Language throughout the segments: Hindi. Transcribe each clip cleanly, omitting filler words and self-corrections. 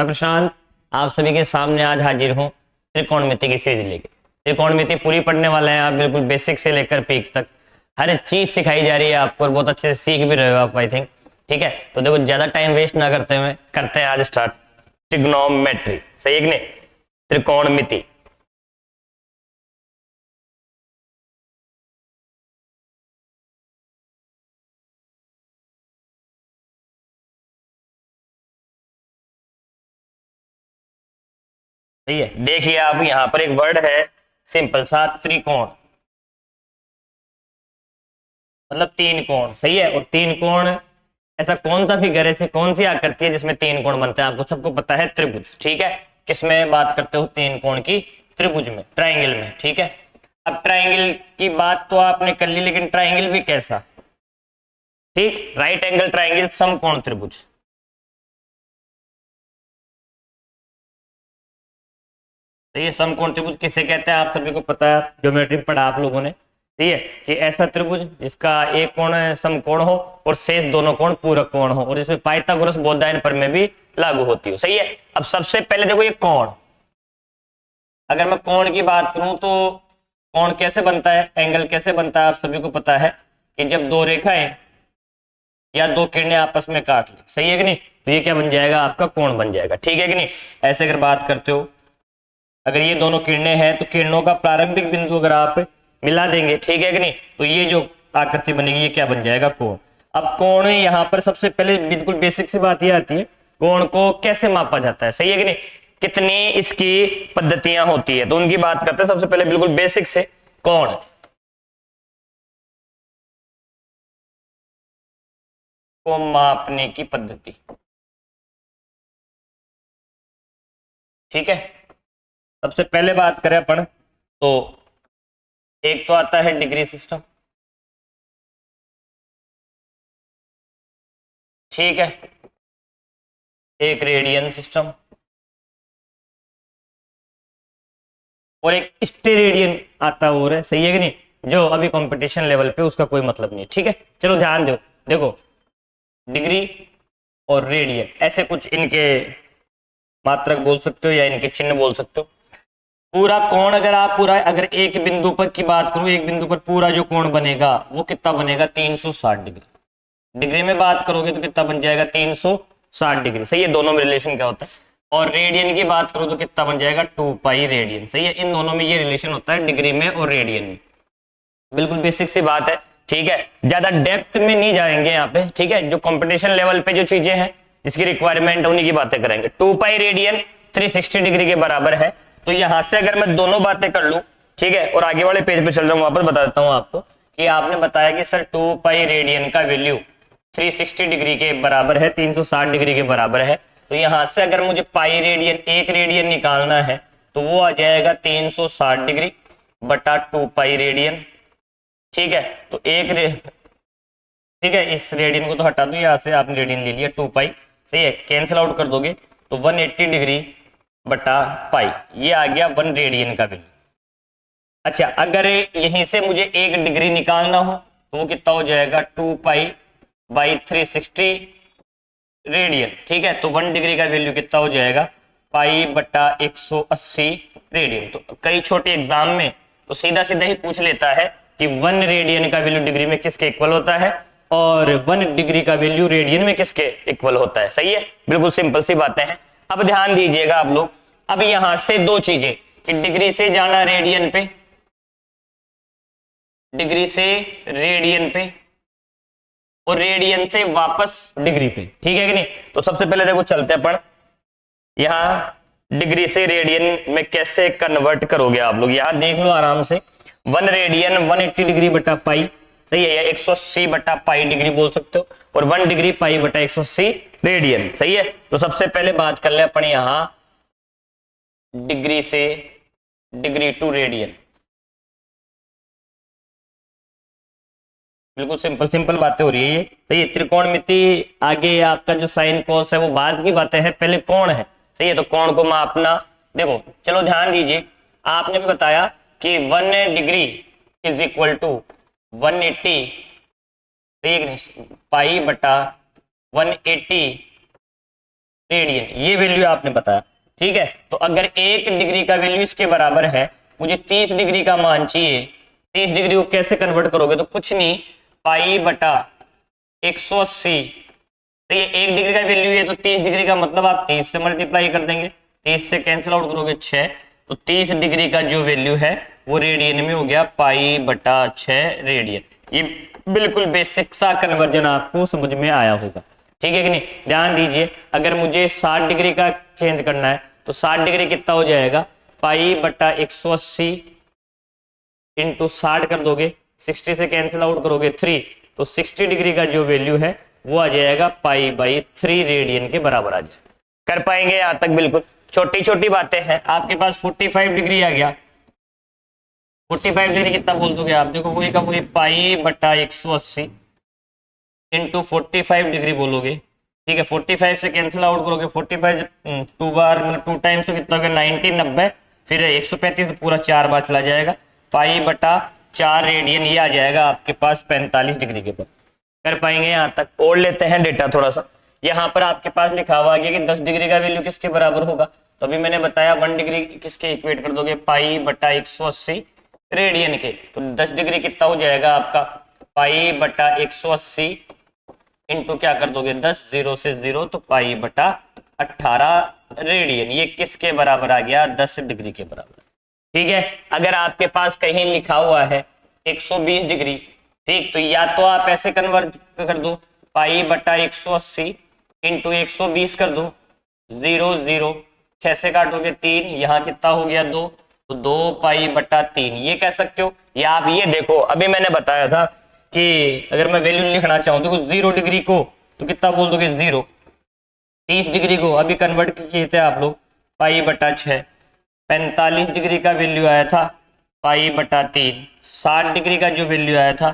मैं प्रशांत आप सभी के सामने आज हाजिर हूँ त्रिकोणमिति की सीरीज लेके। त्रिकोणमिति पूरी पढ़ने वाले हैं आप, बिल्कुल बेसिक से लेकर पीक तक हर चीज सिखाई जा रही है आपको और बहुत अच्छे से सीख भी रहे हो आप, आई थिंक। ठीक है, तो देखो ज्यादा टाइम वेस्ट ना करते हुए करते हैं आज स्टार्ट ट्रिग्नोमेट्री। सही है कि नहीं? त्रिकोणमिति। सही है, देखिए आप यहाँ पर एक वर्ड है सिंपल सा, त्रिकोण, मतलब तीन कोण। सही है, और तीन कोण ऐसा कौन सा फिगर है, ऐसी कौन सी आकृति है जिसमें तीन कोण बनते हैं? आपको सबको पता है, त्रिभुज। ठीक है, किसमें बात करते हो? तीन कोण की, त्रिभुज में, ट्राइंगल में। ठीक है, अब ट्राइंगल की बात तो आपने कर ली, लेकिन ट्राइंगल भी कैसा? ठीक, राइट एंगल ट्राइंगल, समकोण त्रिभुज। तो ये समकोण त्रिभुज किसे कहते हैं आप सभी को पता है, ज्योमेट्री पढ़ा आप लोगों ने। ठीक है, कि ऐसा त्रिभुज जिसका एक कोण समकोण हो और शेष दोनों कोण पूरक कोण हो और इसमें पाइथागोरस बोधायन प्रमेय भी लागू होती हो। सही है, अब सबसे पहले देखो ये कोण, अगर मैं कोण की बात करूं तो कोण कैसे बनता है, एंगल कैसे बनता है आप सभी को पता है कि जब दो रेखाएं या दो किरणें आपस में काट ली। सही है कि नहीं? तो ये क्या बन जाएगा? आपका कोण बन जाएगा। ठीक है कि नहीं? ऐसे अगर बात करते हो, अगर ये दोनों किरणें हैं तो किरणों का प्रारंभिक बिंदु अगर आप मिला देंगे, ठीक है कि नहीं, तो ये जो आकृति बनेगी ये क्या बन जाएगा? कोण। अब कोण यहाँ पर सबसे पहले बिल्कुल बेसिक सी बात ये आती है, कोण को कैसे मापा जाता है? सही है कि नहीं? कितनी इसकी पद्धतियां होती है, तो उनकी बात करते हैं। सबसे पहले बिल्कुल बेसिक से कोण को मापने की पद्धति। ठीक है, सबसे पहले बात करें अपन तो एक तो आता है डिग्री सिस्टम। ठीक है, एक रेडियन सिस्टम और एक स्टेरेडियन आता और है। सही है कि नहीं? जो अभी कंपटीशन लेवल पे उसका कोई मतलब नहीं। ठीक है, चलो ध्यान दो, देखो डिग्री और रेडियन ऐसे कुछ इनके मात्रक बोल सकते हो या इनके चिन्ह बोल सकते हो। पूरा कोण अगर आप पूरा अगर एक बिंदु पर की बात करूं, एक बिंदु पर पूरा जो कोण बनेगा वो कितना बनेगा? 360 डिग्री। डिग्री में बात करोगे तो कितना बन जाएगा? 360 डिग्री। सही है, दोनों में रिलेशन क्या होता है? और रेडियन की बात करो तो कितना बन जाएगा? 2 पाई रेडियन। सही है, इन दोनों में ये रिलेशन होता है, डिग्री में और रेडियन में। बिल्कुल बेसिक सी बात है। ठीक है, ज्यादा डेप्थ में नहीं जाएंगे यहाँ पे। ठीक है, जो कंपटीशन लेवल पे जो चीजें हैं जिसकी रिक्वायरमेंट उन्हीं की बातें करेंगे। 2 पाई रेडियन 360 डिग्री के बराबर है। तो यहां से अगर मैं दोनों बातें कर लूं, ठीक है, और आगे वाले पेज पे चल जाऊं, वापस बता देता हूं आपको कि आपने बताया कि सर 2 पाई रेडियन का वैल्यू 360 डिग्री के बराबर है, 360 डिग्री के बराबर है। तो यहां से अगर मुझे पाई रेडियन, एक रेडियन निकालना है तो वो आ जाएगा 360 डिग्री बटा 2 पाई रेडियन। ठीक है, तो ठीक है, इस रेडियन को तो हटा दो, यहां से आपने रेडियन ले लिया 2 पाई। सही है, कैंसिल आउट कर दोगे तो 180 डिग्री बटा पाई, ये आ गया 1 रेडियन का वैल्यू। अच्छा, अगर यहीं से मुझे 1 डिग्री निकालना हो तो वो कितना हो जाएगा? 2 पाई बाई 360 रेडियन। ठीक है, तो 1 डिग्री का वैल्यू कितना हो जाएगा? पाई बटा 180 रेडियन। तो कई छोटे एग्जाम में तो सीधा सीधा ही पूछ लेता है कि 1 रेडियन का वैल्यू डिग्री में किसके इक्वल होता है और 1 डिग्री का वैल्यू रेडियन में किसके इक्वल होता है। सही है, बिल्कुल सिंपल सी बातें हैं। अब ध्यान दीजिएगा आप लोग, अब यहां से दो चीजें कि डिग्री से जाना रेडियन पे, डिग्री से रेडियन पे और रेडियन से वापस डिग्री पे। ठीक है कि नहीं? तो सबसे पहले देखो चलते हैं अपन यहां डिग्री से रेडियन में कैसे कन्वर्ट करोगे आप लोग, यहां देख लो आराम से। 1 रेडियन 180 डिग्री बटा पाई। सही है, या 180 बटा पाई डिग्री बोल सकते हो, और 1 डिग्री पाई बटा 180 रेडियन। सही है, तो सबसे पहले बात कर ले अपन यहां डिग्री से डिग्री टू रेडियन। बिल्कुल सिंपल सिंपल बातें हो रही है ये। सही है, त्रिकोणमिति आगे आपका जो साइन कोस है वो बाद की बातें हैं, पहले कोण है। सही है, तो कोण को मापना, देखो चलो ध्यान दीजिए, आपने भी बताया कि 1 डिग्री इज इक्वल टू 180 पाई बटा 180 रेडियन, ये वैल्यू आपने बताया, ठीक है। तो अगर 1 डिग्री का वैल्यू इसके बराबर है, मुझे 30 डिग्री का मान चाहिए, 30 डिग्री को कैसे कन्वर्ट करोगे, तो कुछ नहीं, पाई बटा 180, तो ये 1 डिग्री का वैल्यू है, तो 30 डिग्री का मतलब आप 30 से मल्टीप्लाई कर देंगे, 30 से कैंसिल आउट करोगे 6, तो 30 डिग्री का जो वैल्यू है वो रेडियन में हो गया पाई बटा 6 रेडियन। ये बिल्कुल बेसिक सा कन्वर्जन आपको समझ में आया होगा, ठीक है कि नहीं। ध्यान दीजिए, अगर मुझे 60 डिग्री का चेंज करना है तो 60 डिग्री कितना हो जाएगा, पाई बटा 180 इंटू 60 कर दोगे, 60 से कैंसिल आउट करोगे 3, तो 60 डिग्री का जो वैल्यू है वो आ जाएगा पाई बाई 3 रेडियन के बराबर आ जाएगा। कर पाएंगे यहां तक, बिल्कुल छोटी छोटी बातें हैं। आपके पास 45 डिग्री आ गया, 45 डिग्री कितना बोल दोगे आप, देखो वही का वही पाई बटा 180 इंटू 45 डिग्री बोलोगे, ठीक है। 45 से कैंसिल आउट करोगे, 45 टू बार मतलब 2 टाइम्स तो कितना हो गया 90, 90, फिर 135 तो पूरा 4 बार चला जाएगा, पाई बटा 4 रेडियन, ये आ जाएगा आपके पास 45 डिग्री के ऊपर। कर पाएंगे यहाँ तक। और लेते हैं डेटा थोड़ा सा, यहाँ पर आपके पास लिखा हुआ है कि 10 डिग्री का वैल्यू किसके बराबर होगा, तो अभी मैंने बताया 1 डिग्री किसके इक्वेट कर दोगे, पाई बटा 180 रेडियन के, तो 10 डिग्री कितना हो जाएगा आपका, पाई बटा 180 इंटू क्या कर दोगे 10, 0 से 0, तो पाई बटा 18 रेडियन, ये किसके बराबर आ गया, 10 डिग्री के बराबर, ठीक है। अगर आपके पास कहीं लिखा हुआ है 120 डिग्री, ठीक, तो या तो आप ऐसे कन्वर्ट कर दो, पाई बटा 180 इंटू 120 कर दो, 0 0, 6 से काटोगे 3, यहाँ कितना हो गया 2, तो 2 पाई बटा 3, ये कह सकते हो। या आप ये देखो, अभी मैंने बताया था कि अगर मैं वैल्यू लिखना चाहूं तो 0 डिग्री को तो कितना बोल दोगे 0, 30 डिग्री को अभी कन्वर्ट किए थे आप लोग, पाई बटा 6, 45 डिग्री का वैल्यू आया था पाई बटा 3, 60 डिग्री का जो वैल्यू आया था,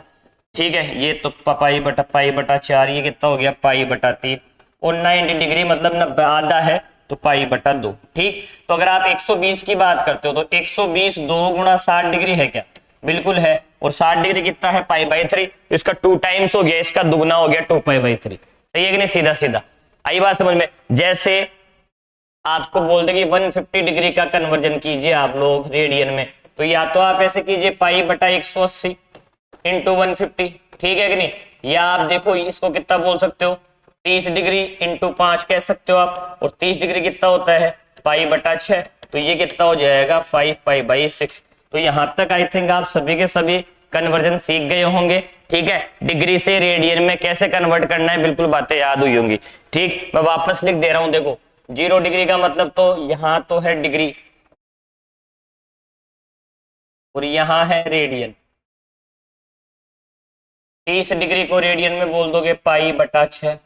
ठीक है, ये तो पाई बटा 4, ये कितना हो गया पाई बटा 3, और 90 डिग्री मतलब 90 आधा है तो पाई बटा 2, ठीक। तो अगर आप 120 की बात करते हो तो 120 2 गुणा 60 डिग्री है क्या, बिल्कुल है, और 60 डिग्री कितना है पाई बाई 3, इसका 2 टाइम्स हो गया, इसका दुगना हो गया 2 पाई बाई 3, सही है कि नहीं, सीधा सीधा आई बात समझ में। जैसे आपको बोल दे कि 150 डिग्री का कन्वर्जन कीजिए आप लोग रेडियन में, तो या तो आप ऐसे कीजिए पाई बटा 180 इंटू 150, ठीक है कि नहीं, या आप देखो इसको कितना बोल सकते हो 30 डिग्री इंटू 5 कह सकते हो आप, और 30 डिग्री कितना होता है पाई बटा 6, तो ये कितना हो जाएगा 5 पाई बाई 6। तो यहां तक आई थिंक आप सभी के सभी कन्वर्जन सीख गए होंगे, ठीक है। डिग्री से रेडियन में कैसे कन्वर्ट करना है बिल्कुल बातें याद हुई होंगी, ठीक। मैं वापस लिख दे रहा हूं, देखो 0 डिग्री का मतलब तो यहां तो है डिग्री और यहां है रेडियन, 30 डिग्री को रेडियन में बोल दोगे पाई बटा 6,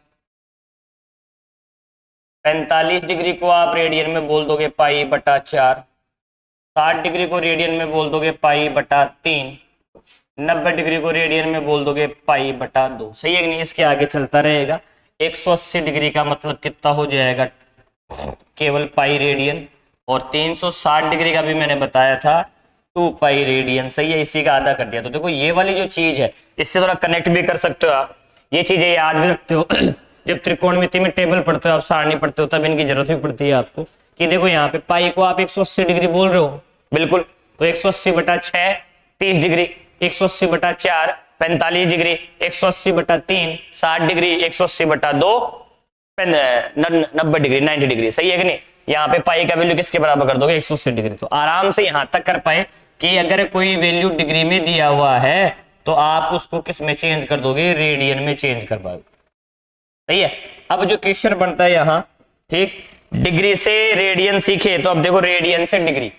45 डिग्री को आप रेडियन में बोल दोगे पाई बटा 4, 60 डिग्री को रेडियन में बोल दोगे पाई बटा 3, 90 डिग्री को रेडियन में बोल दोगे पाई बटा 2, सही है कि नहीं। इसके आगे चलता रहेगा। 180 डिग्री का मतलब कितना हो जाएगा केवल पाई रेडियन, और 360 डिग्री का भी मैंने बताया था 2 पाई रेडियन, सही है, इसी का आधा कर दिया। तो देखो ये वाली जो चीज है इससे थोड़ा कनेक्ट भी कर सकते हो आप, ये चीजें याद भी रखते हो जब त्रिकोणमिति में टेबल पढ़ते हो आप, सारणी पढ़ते हो, तब इनकी जरूरत भी पड़ती है आपको, कि देखो यहाँ पे पाई को आप 180 डिग्री बोल रहे हो, बिल्कुल, तो 180 बटा 6 30 डिग्री, 180 बटा 4 45 डिग्री, 180 बटा 3 60 डिग्री, 180 बटा 2 90 डिग्री 90 डिग्री, सही है कि नहीं। यहाँ पे पाई का वैल्यू किसके बराबर कर दोगे 180 डिग्री। तो आराम से यहां तक कर पाए कि अगर कोई वैल्यू डिग्री में दिया हुआ है तो आप उसको किस में चेंज कर दोगे, रेडियन में चेंज कर पाओगे, सही है। अब जो क्वेश्चन बनता है यहाँ, ठीक, डिग्री से रेडियन सीखे, तो अब देखो रेडियन से डिग्री,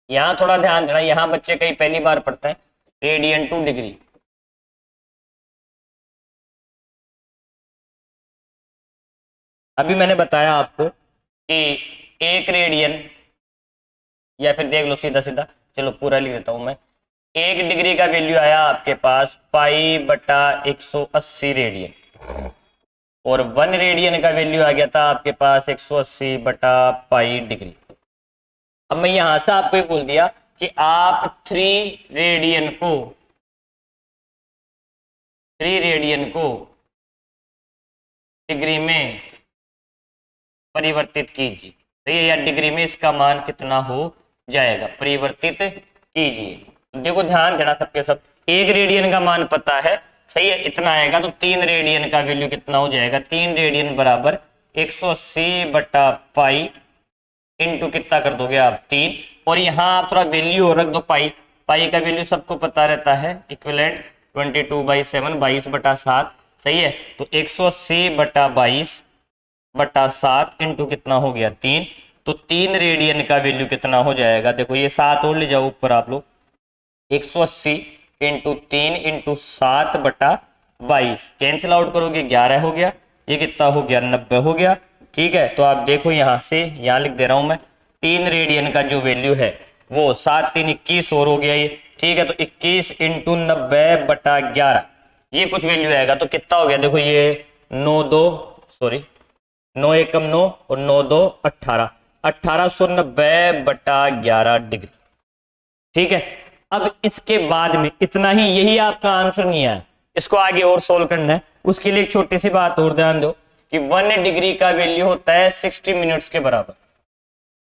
यहां थोड़ा ध्यान देना, यहां बच्चे कई पहली बार पढ़ते हैं रेडियन टू डिग्री, अभी मैंने बताया आपको कि 1 रेडियन, या फिर देख लो सीधा सीधा, चलो पूरा लिख देता हूं मैं, 1 डिग्री का वैल्यू आया आपके पास पाई बटा 180 रेडियन, और 1 रेडियन का वैल्यू आ गया था आपके पास 180 बटा पाई डिग्री। अब मैं यहां से आपको बोल दिया कि आप 3 रेडियन को 3 रेडियन को डिग्री में परिवर्तित कीजिए। सही है, या डिग्री में इसका मान कितना हो जाएगा, परिवर्तित कीजिए। तो देखो ध्यान देना सबके सब, 1 रेडियन का मान पता है, सही है, इतना आएगा, तो 3 रेडियन का वैल्यू कितना हो जाएगा, 3 रेडियन बराबर 180 बटा पाई इंटू कितना कर दोगे आप 3, और यहाँ आप थोड़ा वैल्यू रख दो पाई, पाई का वैल्यू सबको पता रहता है, इक्विवेलेंट 22/7, 22 बटा 7, सही है, तो 180 बटा 22 बटा 7 इंटू कितना हो गया 3, तो 3 रेडियन का वैल्यू कितना हो जाएगा, देखो ये 7 और ले जाओ ऊपर आप लोग, 180 इंटू 3 इंटू 7 बटा 22, कैंसिल आउट करोगे 11 हो गया, ये कितना हो गया 90 हो गया। ठीक है, तो आप देखो यहां से, यहां लिख दे रहा हूं मैं, 3 रेडियन का जो वैल्यू है वो 7 3 21 और हो गया ये। ठीक है, तो 21 इंटू 90 बटा 11, ये कुछ वैल्यू आएगा, तो कितना हो गया, देखो ये 9 एकम 9 और 9 2 18, 1890 बटा 11 डिग्री। ठीक है, अब इसके बाद में इतना ही, यही आपका आंसर नहीं आया, इसको आगे और सोल्व करना है। उसके लिए एक छोटी सी बात और ध्यान दो कि 1 डिग्री का वैल्यू होता है 60 मिनट्स के बराबर,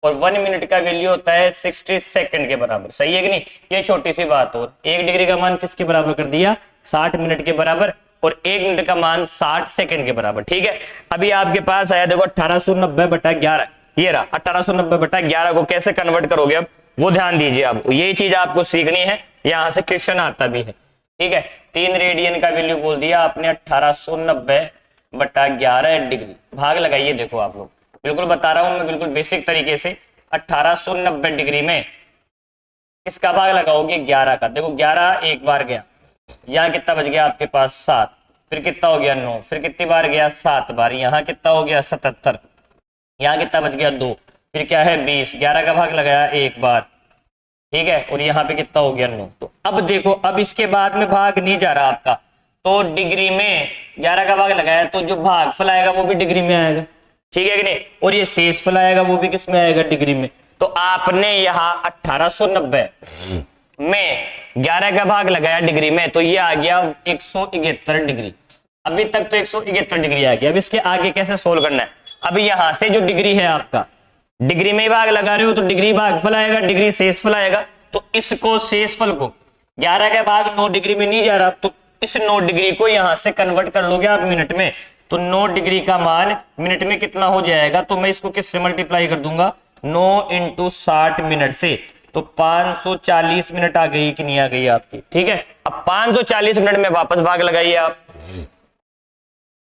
और 1 मिनट का वैल्यू होता है 60 सेकंड के बराबर। सही है कि नहीं, ये छोटी सी बात। और 1 डिग्री का मान किसके बराबर कर दिया, 60 मिनट के बराबर, और 1 मिनट का मान 60 सेकंड के बराबर। ठीक है, अभी आपके पास आया देखो 1890 बटा 11, ये रहा 1890 बटा 11 को कैसे कन्वर्ट करोगे, अब वो ध्यान दीजिए, आप ये चीज आपको सीखनी है, यहां से क्वेश्चन आता भी है। ठीक है, 3 रेडियन का वैल्यू बोल दिया आपने 1890 बटा 11 डिग्री, भाग लगाइए, देखो आप लोग, बिल्कुल बता रहा हूं मैं, बिल्कुल बेसिक तरीके से। 1890 डिग्री में किसका भाग लगाओगे, 11 का। देखो 11 एक बार गया, यहाँ कितना बच गया आपके पास 7, फिर कितना हो गया 9, फिर कितनी बार गया 7 बार, यहाँ कितना हो गया 77, यहाँ कितना बच गया 2, फिर क्या है 20, 11 का भाग लगाया एक बार। ठीक है, और यहाँ पे कितना हो गया 9। तो अब देखो, अब इसके बाद में भाग नहीं जा रहा आपका, तो डिग्री में 11 का भाग लगाया, तो जो भागफल आएगा वो भी डिग्री में आएगा। ठीक है कि नहीं, और ये शेषफल आएगा वो भी किस में आएगा, डिग्री में। तो आपने यहाँ 1890 में 11 का भाग लगाया डिग्री में, तो ये आ गया 171 डिग्री। अभी तक तो 171 डिग्री आ गया। अब इसके आगे कैसे सोल्व करना है, अभी यहां से जो डिग्री है आपका, डिग्री में भाग लगा रहे हो तो डिग्री भागफल आएगा, डिग्री शेषफल आएगा, तो इसको शेषफल को 11 का भाग 9 डिग्री में नहीं जा रहा, तो इस 9 डिग्री को यहां से कन्वर्ट कर लोगे आप मिनट में, तो 9 डिग्री का मान मिनट में कितना हो जाएगा, तो मैं इसको किससे मल्टीप्लाई कर दूंगा, 9 इंटू 60 मिनट से, तो 540 मिनट आ गई कि नहीं आ गई आपकी। ठीक है, अब 540 मिनट में वापस भाग लगाइए आप,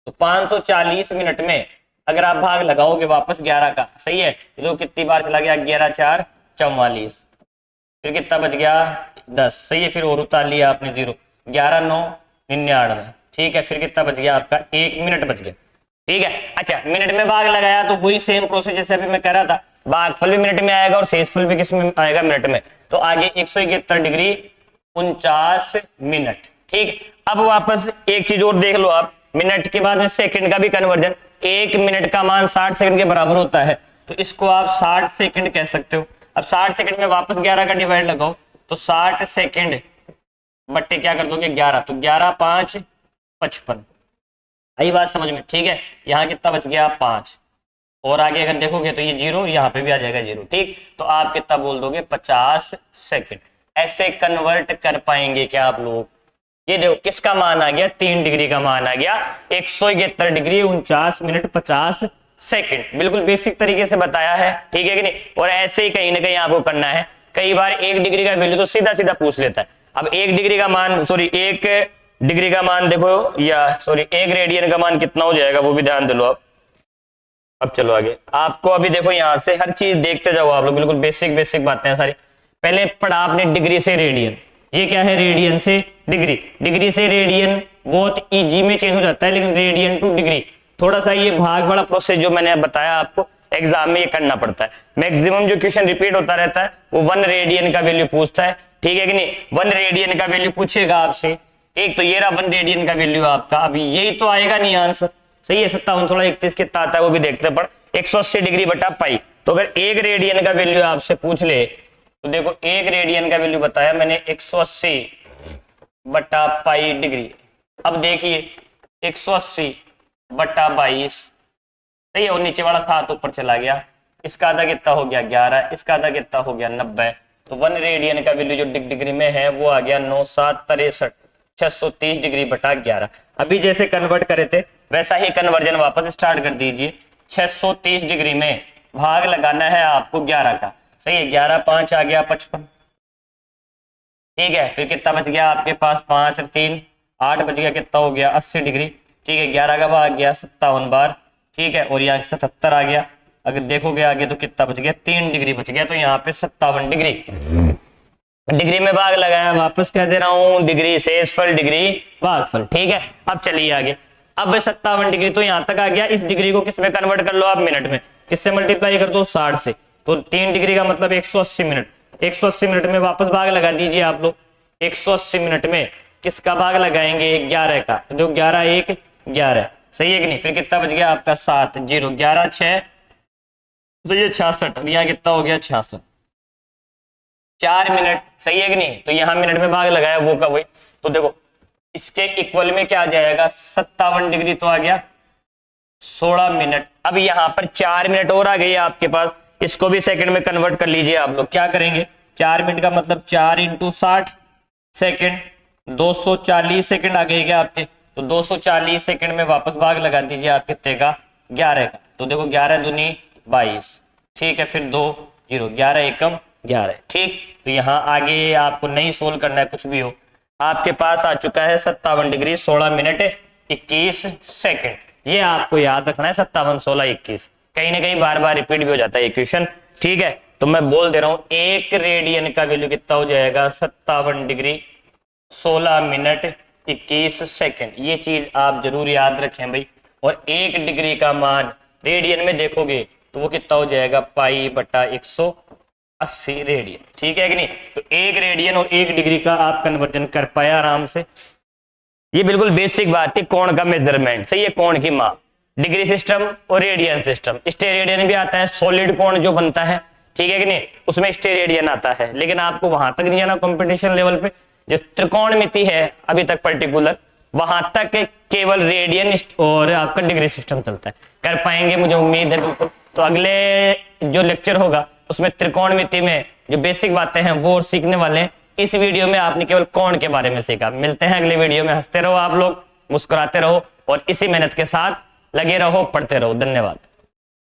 तो 540 मिनट में अगर आप भाग लगाओगे वापस 11 का, सही है, तो कितनी बार चला गया, 11 4 44, फिर कितना बच गया 10, सही है, फिर और उतार लिया आपने 0, 11 9 99। ठीक है, फिर कितना बच गया आपका 1 मिनट बच गया। ठीक है, अच्छा मिनट में भाग लगाया तो वही सेम प्रोसेस जैसे अभी मैं कह रहा था, भागफल भी मिनट में आएगा और शेषफल भी किस में आएगा, मिनट में। तो आगे 171 डिग्री 49 मिनट। ठीक, अब वापस एक चीज और देख लो आप, मिनट के बाद में सेकंड का भी कन्वर्जन, 1 मिनट का मान 60 सेकंड के बराबर होता है, तो इसको आप 60 सेकंड कह सकते हो। अब 60 सेकंड में वापस 11 का डिवाइड लगाओ, तो 60 सेकंड बट्टे क्या कर दोगे 11, तो 11 5 55। आई बात समझ में। ठीक है, यहाँ कितना बच गया 5, और आगे अगर देखोगे तो ये 0, यहाँ पे भी आ जाएगा 0। ठीक, तो आप कितना बोल दोगे 50 सेकंड। ऐसे कन्वर्ट कर पाएंगे क्या आप लोग, ये देखो किसका मान आ गया, 3 डिग्री का मान आ गया, 171 डिग्री 49 मिनट 50 सेकंड। बिल्कुल बेसिक तरीके से बताया है। ठीक है कि नहीं, और ऐसे ही कहीं ना कहीं आपको करना है। कई बार 1 डिग्री का वैल्यू तो सीधा सीधा पूछ लेता है। अब 1 डिग्री का मान, सॉरी 1 डिग्री का मान देखो, या सॉरी 1 रेडियन का मान कितना हो जाएगा वो भी ध्यान दे लो आप। अब चलो आगे, आपको अभी देखो यहां से हर चीज देखते जाओ आप लोग, बिल्कुल बेसिक बेसिक बातें हैं सारी। पहले पढ़ा आपने डिग्री से रेडियन, ये क्या है रेडियन से डिग्री, डिग्री से रेडियन बहुत इजी में चेंज हो जाता है, लेकिन रेडियन टू डिग्री थोड़ा सा ये भाग वाला प्रोसेस जो मैंने बताया आपको, एग्जाम में ये करना पड़ता है। मैक्सिमम जो क्वेश्चन रिपीट होता रहता है वो 1 रेडियन का वैल्यू पूछता है। ठीक है कि नहीं, 1 रेडियन का वैल्यू पूछेगा आपसे। एक तो ये रहा 1 रेडियन का वैल्यू आपका, अभी यही तो आएगा नहीं आंसर, सही है। 57 16 31 कितना आता है वो भी देखते पड़, 180 डिग्री बटा पाई। तो अगर 1 रेडियन का वैल्यू आपसे पूछ ले, तो देखो 1 रेडियन का वैल्यू बताया मैंने 180 बटा पाई डिग्री। अब देखिए 180 बटा 22, सही है, और नीचे वाला 7 ऊपर चला गया, इसका आधा कितना हो गया 11, इसका आधा कितना हो गया 90। तो 1 रेडियन का वैल्यू जो डिग्री में है वो आ गया 9 7 63 630 डिग्री बटा 11। अभी जैसे कन्वर्ट करे थे वैसा ही कन्वर्जन वापस स्टार्ट कर दीजिए। 630 डिग्री में भाग लगाना है आपको 11 का, सही है, 11 5 आ गया 55, ठीक है। फिर कितना बच गया आपके पास 5 और 3 8 बच गया, कितना हो गया 80 डिग्री, ठीक है। 11 का भाग गया 57 बार, ठीक है, और यहाँ 77 आ गया। अगर देखोगे आगे तो कितना बच गया 3 डिग्री बच गया, तो यहाँ पे 57 डिग्री। डिग्री में भाग लगाया, वापस कह दे रहा हूं डिग्री शेषफल डिग्री भागफल, ठीक है। अब चलिए आगे, अब 57 डिग्री तो यहाँ तक आ गया। इस डिग्री को किस में कन्वर्ट कर लो आप, मिनट में, किससे मल्टीप्लाई कर दो 60 से, तो 3 डिग्री का मतलब 180 मिनट। 180 मिनट में वापस भाग लगा दीजिए आप लोग। 180 मिनट में किसका भाग लगाएंगे 11 का, तो जो 11 1 11, सही है कि नहीं। फिर कितना बच गया आपका 7 0 11 6, सही है 66, यहाँ कितना हो गया 66, 4 मिनट, सही है कि नहीं। तो यहाँ मिनट में भाग लगाया वो का वही, तो देखो इसके इक्वल में क्या आ जाएगा 57 डिग्री तो आ गया 16 मिनट। अब यहाँ पर 4 मिनट और आ गई है आपके पास, इसको भी सेकंड में कन्वर्ट कर लीजिए आप लोग। क्या करेंगे 4 मिनट का मतलब 4 × 60 सेकंड, 240 सेकंड आ गई क्या आपके, तो 240 सेकंड में वापस भाग लगा दीजिए आप कितने का 11 का। तो देखो 11 दूनी 22, ठीक है, फिर 2 0 11 एकम 11, ठीक। तो यहाँ आगे आपको नहीं सोल्व करना है कुछ भी हो, आपके पास आ चुका है 57 डिग्री 16 मिनट 21 सेकंड। ये आपको याद रखना है 57 16 21, कहीं ना कहीं बार बार रिपीट भी हो जाता है ये क्वेश्चन, ठीक है। तो मैं बोल दे रहा हूं 1 रेडियन का वैल्यू कितना हो जाएगा 57 डिग्री 16 मिनट 21 सेकंड। ये चीज आप जरूर याद रखें भाई। और 1 डिग्री का मान रेडियन में देखोगे तो वो कितना हो जाएगा पाई बटा 180 रेडियन, ठीक है कि नहीं। तो 1 रेडियन और 1 डिग्री का आप कन्वर्जन कर पाया आराम से। ये बिल्कुल बेसिक बात है कोण का मेजरमेंट, सही है, कोण की माप, डिग्री सिस्टम और रेडियन सिस्टम। स्टेरेडियन भी आता है, सॉलिड कोण जो बनता है, ठीक है कि नहीं, उसमें स्टेरेडियन आता है। लेकिन आपको वहां तक नहीं जाना कंपटीशन लेवल पे, जो त्रिकोणमिति है अभी तक पर्टिकुलर, वहां तक केवल रेडियन और आपका डिग्री सिस्टम चलता है। कर पाएंगे मुझे उम्मीद है बिल्कुल। तो अगले जो लेक्चर होगा उसमें त्रिकोणमिति में जो बेसिक बातें हैं वो सीखने वाले हैं। इस वीडियो में आपने केवल कोण के बारे में सीखा। मिलते हैं अगले वीडियो में, हंसते रहो आप लोग, मुस्कुराते रहो और इसी मेहनत के साथ लगे रहो, पढ़ते रहो। धन्यवाद।